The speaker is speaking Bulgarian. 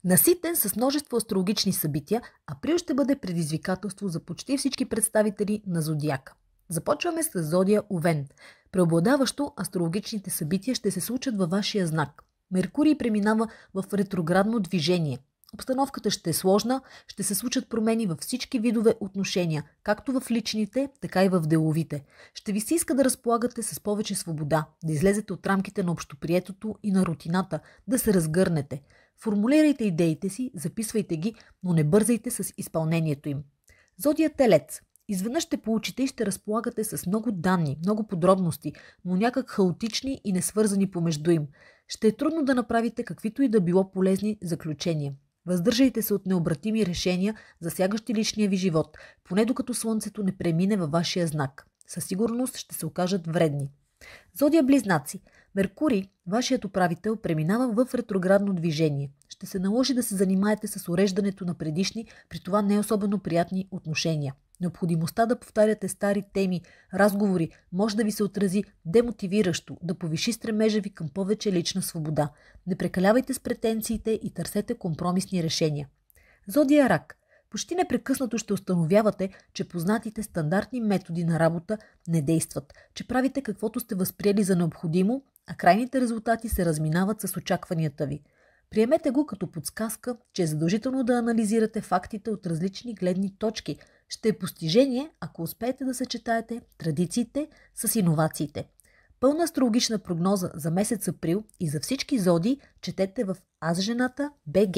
Наситен с множество астрологични събития, април ще бъде предизвикателство за почти всички представители на зодиака. Започваме с зодия Овен. Преобладаващо астрологичните събития ще се случат във вашия знак. Меркурий преминава в ретроградно движение. Обстановката ще е сложна, ще се случат промени във всички видове отношения, както в личните, така и в деловите. Ще ви се иска да разполагате с повече свобода, да излезете от рамките на общоприетото и на рутината, да се разгърнете. Формулирайте идеите си, записвайте ги, но не бързайте с изпълнението им. Зодия Телец. Изведнъж ще получите и ще разполагате с много данни, много подробности, но някак хаотични и несвързани помежду им. Ще е трудно да направите каквито и да било полезни заключения. Въздържайте се от необратими решения, засягащи личния ви живот, поне докато Слънцето не премине във вашия знак. Със сигурност ще се окажат вредни. Зодия Близнаци. Меркурий, вашият управител, преминава в ретроградно движение. Ще се наложи да се занимаете с уреждането на предишни, при това не особено приятни отношения. Необходимостта да повтаряте стари теми, разговори може да ви се отрази демотивиращо, да повиши стремежа ви към повече лична свобода. Не прекалявайте с претенциите и търсете компромисни решения. Зодия Рак. Почти непрекъснато ще установявате, че познатите стандартни методи на работа не действат, че правите каквото сте възприели за необходимо, а крайните резултати се разминават с очакванията ви. Приемете го като подсказка, че е задължително да анализирате фактите от различни гледни точки. Ще е постижение, ако успеете да съчетаете традициите с иновациите. Пълна астрологична прогноза за месец април и за всички зодии четете в Аз жената БГ.